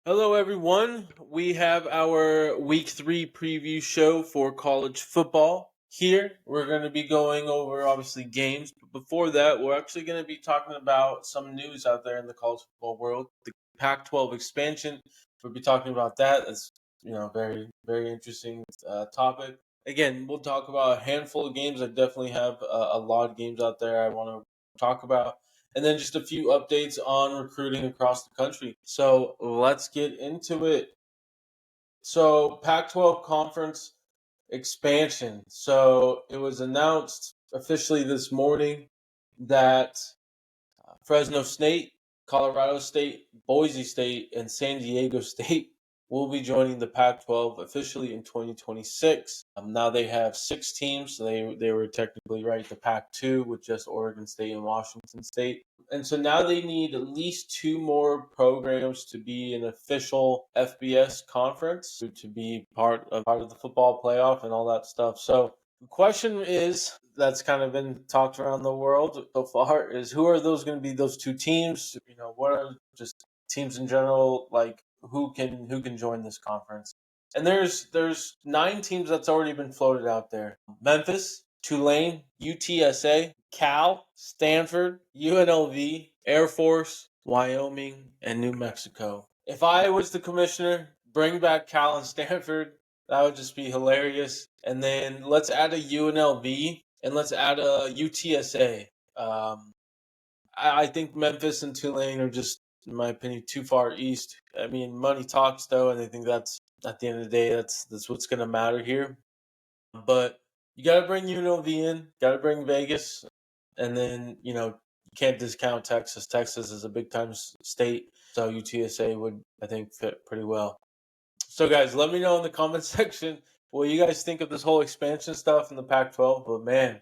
Hello, everyone. We have our week 3 preview show for college football. Here, we're going to be going over obviously games, but before that, we're actually going to be talking about some news out there in the college football world. The Pac 12 expansion. We'll be talking about that. That's, very, very interesting topic. Again, we'll talk about a handful of games. I definitely have a lot of games out there I want to talk about, and then just a few updates on recruiting across the country. So let's get into it. So, Pac 12 conference expansion. So, it was announced officially this morning that Fresno State, Colorado State, Boise State, and San Diego State will be joining the Pac 12 officially in 2026. Now they have 6 teams. So they were technically right, the Pac 2 with just Oregon State and Washington State. And so now they need at least two more programs to be an official FBS conference to be part of the football playoff and all that stuff. So the question is that's kind of been talked around the world so far is who are those going to be those two teams? What are just teams in general, like who can join this conference? And there's 9 teams that's already been floated out there. Memphis, Tulane, UTSA, Cal, Stanford, UNLV, Air Force, Wyoming, and New Mexico. If I was the commissioner, bring back Cal and Stanford. That would just be hilarious. And then let's add a UNLV and let's add a UTSA. I think Memphis and Tulane are just, in my opinion, too far east. I mean, money talks though, and I think that's at the end of the day, that's what's going to matter here. But you got to bring UNLV in, got to bring Vegas, and then you can't discount Texas. Texas is a big time state, so UTSA would, I think, fit pretty well. So, guys, let me know in the comment section what you guys think of this whole expansion stuff in the Pac-12. But man,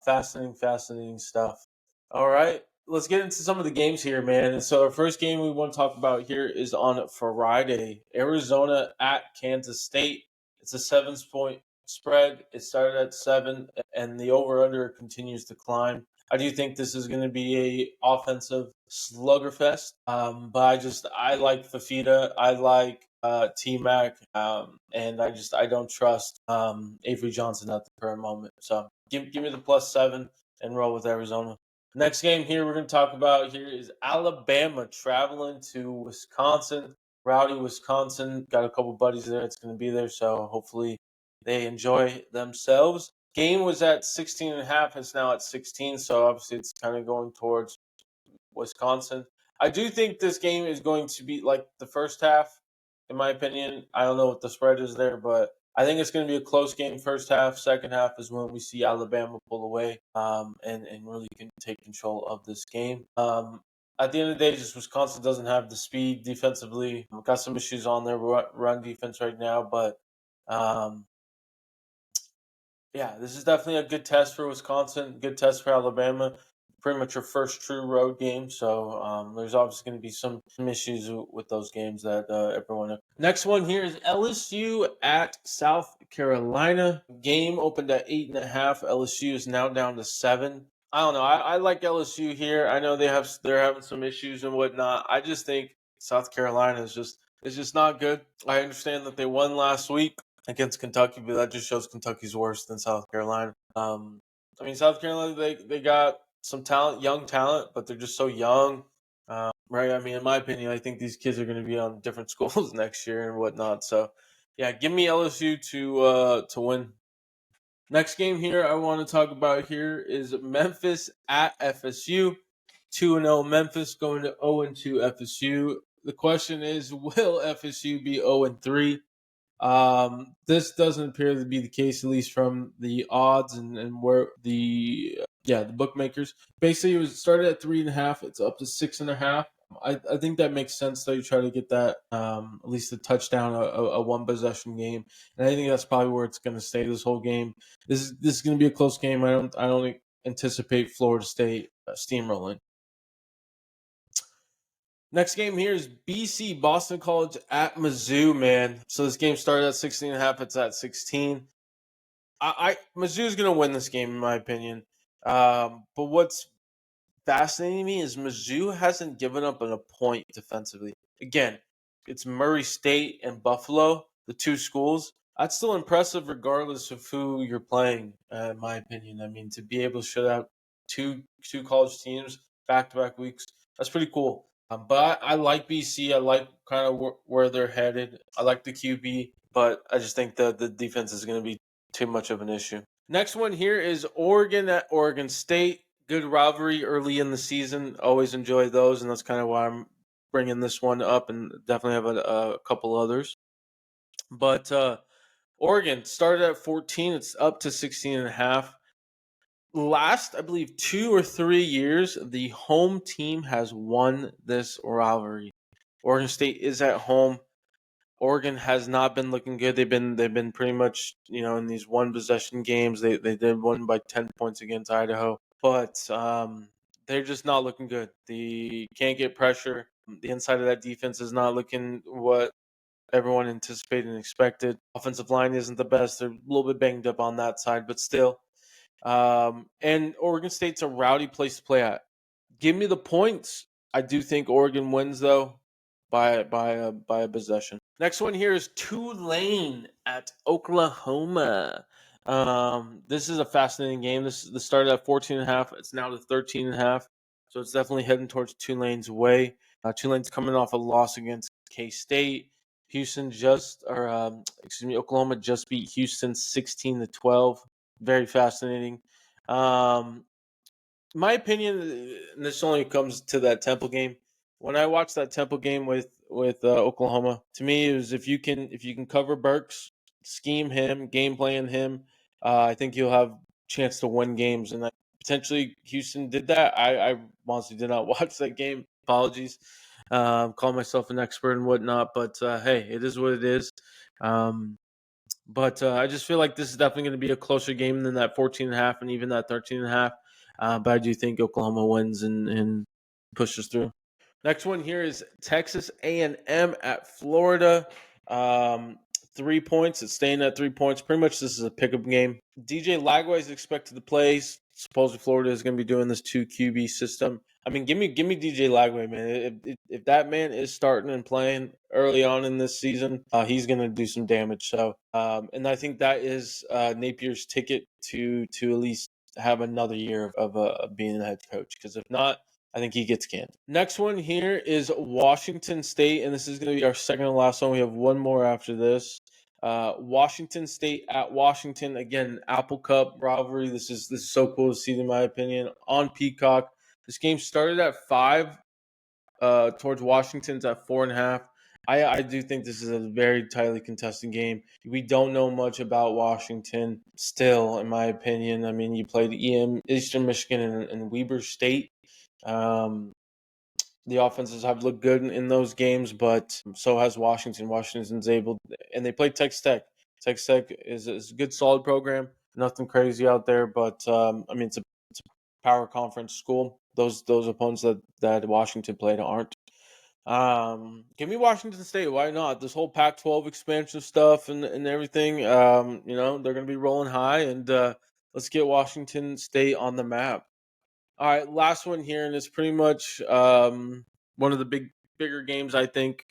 fascinating stuff. All right, let's get into some of the games here, man. And so, our first game we want to talk about here is on Friday. Arizona at Kansas State. It's a 7-point spread. It started at 7, and the over/under continues to climb. I do think this is going to be a offensive sluggerfest. But I like Fafita. I like T Mac, and I don't trust Avery Johnson at the current moment. So give me the +7 and roll with Arizona. Next game here we're going to talk about here is Alabama traveling to Wisconsin. Rowdy, Wisconsin. Got a couple buddies there that's going to be there, so hopefully they enjoy themselves. Game was at 16.5. It's now at 16, so obviously it's kind of going towards Wisconsin. I do think this game is going to be like the first half, in my opinion. I don't know what the spread is there, but I think it's going to be a close game first half. Second half is when we see Alabama pull away and really can take control of this game. At the end of the day, just Wisconsin doesn't have the speed defensively. We've got some issues on their run defense right now, but yeah, this is definitely a good test for Wisconsin, good test for Alabama. Pretty much your first true road game, so there's obviously going to be some issues with those games that everyone. Next one here is LSU at South Carolina. Game opened at 8.5. LSU is now down to 7. I don't know. I like LSU here. I know they're having some issues and whatnot. I just think South Carolina is just not good. I understand that they won last week against Kentucky, but that just shows Kentucky's worse than South Carolina. I mean, South Carolina, they got some talent, young talent, but they're just so young, right? I mean, in my opinion, I think these kids are going to be on different schools next year and whatnot. So, yeah, give me LSU to win. Next game here I want to talk about here is Memphis at FSU. 2-0 Memphis going to 0-2 FSU. The question is, will FSU be 0-3? This doesn't appear to be the case, at least from the odds and where the bookmakers. Basically, it was started at 3.5. It's up to 6.5. I think that makes sense though. You try to get that at least a touchdown, a one possession game, and I think that's probably where it's going to stay this whole game. This is going to be a close game. I don't anticipate Florida State steamrolling. Next game here is BC, Boston College at Mizzou, man. So this game started at 16.5. It's at 16. Mizzou's going to win this game, in my opinion. But what's fascinating me is Mizzou hasn't given up a point defensively. Again, it's Murray State and Buffalo, the two schools. That's still impressive regardless of who you're playing, in my opinion. I mean, to be able to shut out two college teams back to back weeks, that's pretty cool. But I like BC. I like kind of where they're headed. I like the QB, but I just think that the defense is going to be too much of an issue. Next one here is Oregon at Oregon State. Good rivalry early in the season. Always enjoy those, and that's kind of why I'm bringing this one up, and definitely have a couple others. But Oregon started at 14. It's up to 16 and a half. Last, I believe, 2 or 3 years, the home team has won this rivalry. Oregon State is at home. Oregon has not been looking good. They've been pretty much, in these one possession games. They did win by 10 points against Idaho, but they're just not looking good. They can't get pressure. The inside of that defense is not looking what everyone anticipated and expected. Offensive line isn't the best. They're a little bit banged up on that side, but still. And Oregon State's a rowdy place to play at. Give me the points. I do think Oregon wins though by a possession. Next one here is Tulane at Oklahoma. This is a fascinating game. This started at 14 and a half. It's now to 13 and a half. So it's definitely heading towards Tulane's way. Tulane's coming off a loss against K-State. Oklahoma just beat Houston 16-12. Very fascinating. My opinion, and this only comes to that Temple game. When I watched that Temple game with Oklahoma, to me it was if you can cover Burks, scheme him, game plan him, I think you'll have a chance to win games. And potentially Houston did that. I honestly did not watch that game. Apologies. Call myself an expert and whatnot, but hey, it is what it is. But I just feel like this is definitely going to be a closer game than that 14 and a half and even that 13 and a half. But I do think Oklahoma wins and pushes through. Next one here is Texas A&M at Florida. 3 points. It's staying at 3 points. Pretty much this is a pickup game. DJ Lagway is expected to play. Supposedly Florida is going to be doing this 2 QB system. I mean, give me DJ Lagway, man. If that man is starting and playing early on in this season, he's going to do some damage. So, and I think that is Napier's ticket to at least have another year of being a head coach. Because if not, I think he gets canned. Next one here is Washington State, and this is going to be our second and last one. We have one more after this. Washington State at Washington. Again, Apple Cup rivalry. This is so cool to see, in my opinion, on Peacock. This game started at 5, towards Washington's at 4.5. I do think this is a very tightly contested game. We don't know much about Washington still, in my opinion. I mean, you played Eastern Michigan and Weber State. The offenses have looked good in those games, but so has Washington. Washington's able, and they played Texas Tech. Texas Tech is a good, solid program. Nothing crazy out there, but I mean, it's a power conference school. Those opponents that Washington played aren't. Give me Washington State. Why not? This whole Pac-12 expansion stuff and everything. They're going to be rolling high, and let's get Washington State on the map. All right, last one here, and it's pretty much one of the bigger games, I think.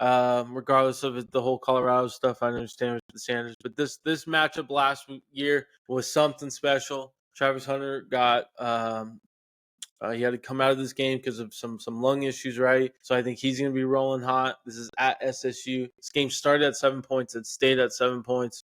Regardless of the whole Colorado stuff, I understand with the Sanders, but this matchup last year was something special. Travis Hunter got he had to come out of this game because of some lung issues, right? So I think he's going to be rolling hot. This is at SSU. This game started at 7 points. It stayed at 7 points.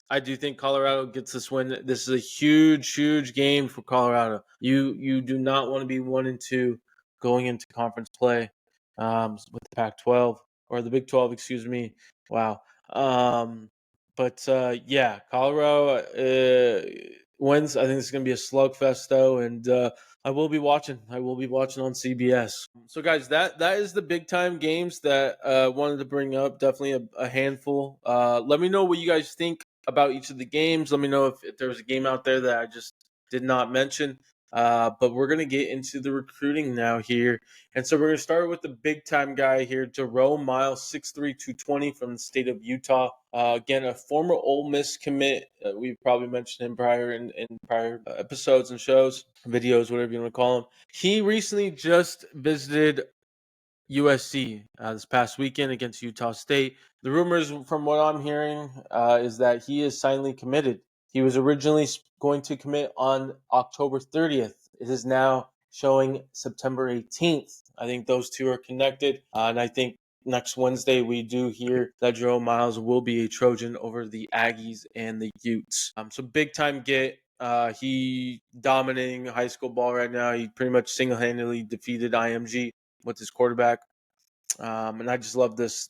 I do think Colorado gets this win. This is a huge game for Colorado. You do not want to be 1-2 going into conference play with the Pac-12 or the Big 12, excuse me. Wow. But yeah, Colorado wins. I think it's going to be a slugfest though, and I will be watching. I will be watching on CBS. So, guys, that is the big time games that wanted to bring up. Definitely a handful. Let me know what you guys think about each of the games. Let me know if there was a game out there that I just did not mention. But we're going to get into the recruiting now here. And so we're going to start with the big time guy here, Jerome Miles, 6'3", 220 from the state of Utah. Again, a former Ole Miss commit. We've probably mentioned him prior in prior episodes and shows, videos, whatever you want to call him. He recently just visited USC this past weekend against Utah State. The rumors, from what I'm hearing, is that he is silently committed. He was originally going to commit on October 30th. It is now showing September 18th. I think those two are connected, and I think next Wednesday we do hear that Jerome Miles will be a Trojan over the Aggies and the Utes. So big time get. He dominating high school ball right now. He pretty much single-handedly defeated IMG with his quarterback, and I just love this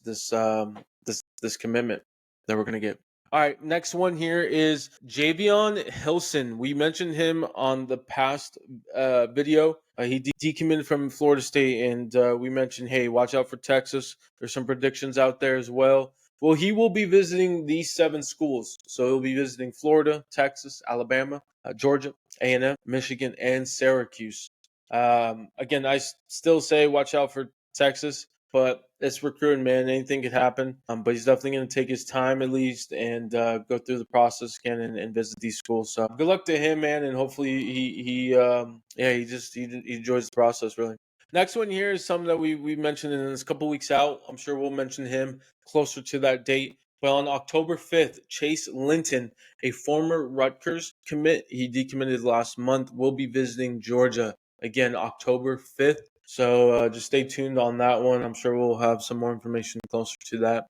commitment that we're gonna get. All right, next one here is Javion Hilson. We mentioned him on the past video. He decommitted from Florida State, and we mentioned, hey, watch out for Texas. There's some predictions out there as well. Well, he will be visiting these 7 schools. So he'll be visiting Florida, Texas, Alabama, Georgia, A&M, Michigan, and Syracuse. Again, I still say watch out for Texas, but it's recruiting, man. Anything could happen. But he's definitely going to take his time at least and go through the process again and visit these schools. So good luck to him, man, and hopefully he enjoys the process really. Next one here is something that we mentioned in this couple weeks out. I'm sure we'll mention him closer to that date. But on October 5th, Chase Linton, a former Rutgers commit, he decommitted last month, will be visiting Georgia again October 5th. So just stay tuned on that one. I'm sure we'll have some more information closer to that.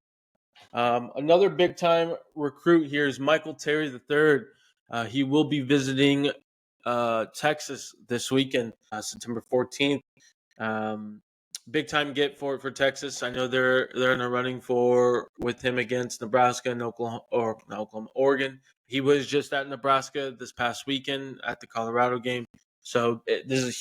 Another big time recruit here is Michael Terry III. He will be visiting Texas this weekend, September 14th. Big time get for Texas. I know they're in a running for with him against Nebraska and Oregon. He was just at Nebraska this past weekend at the Colorado game. So this is a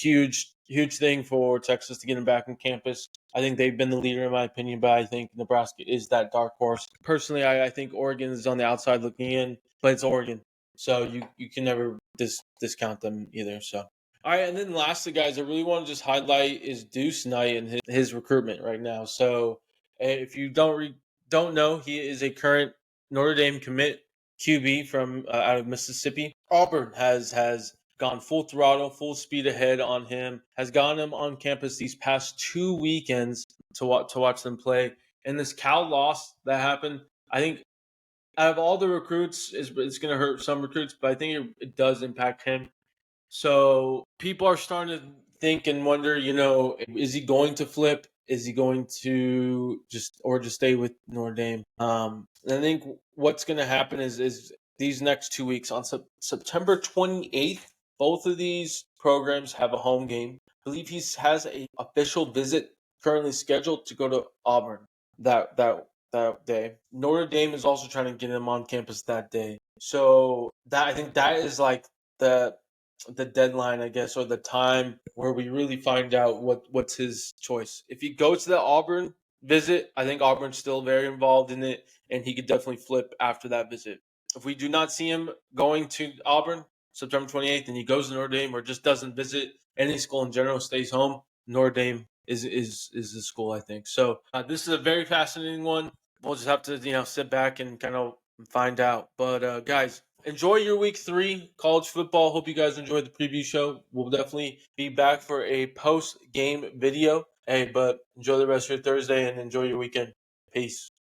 huge thing for Texas to get him back on campus. I think they've been the leader in my opinion, but I think Nebraska is that dark horse. Personally, I think Oregon is on the outside looking in, but it's Oregon. So you can never discount them either. So all right, and then lastly, guys, I really want to just highlight is Deuce Knight and his recruitment right now. So if you don't know, he is a current Notre Dame commit QB from out of Mississippi. Auburn has gone full throttle, full speed ahead on him. Has gotten him on campus these past 2 weekends to watch them play. And this Cal loss that happened, I think out of all the recruits, it's going to hurt some recruits, but I think it does impact him. So people are starting to think and wonder, is he going to flip? Is he going to just stay with Notre Dame? And I think what's going to happen is these next 2 weeks on September 28th, both of these programs have a home game. I believe he has a official visit currently scheduled to go to Auburn that day. Notre Dame is also trying to get him on campus that day. So I think that is like the deadline, I guess, or the time where we really find out what's his choice. If he goes to the Auburn visit, I think Auburn's still very involved in it, and he could definitely flip after that visit. If we do not see him going to Auburn September 28th, and he goes to Notre Dame or just doesn't visit any school in general, stays home, Notre Dame is the school, I think. So this is a very fascinating one. We'll just have to sit back and kind of find out. But guys, enjoy your week 3 college football. Hope you guys enjoyed the preview show. We'll definitely be back for a post game video. Hey, but enjoy the rest of your Thursday and enjoy your weekend. Peace.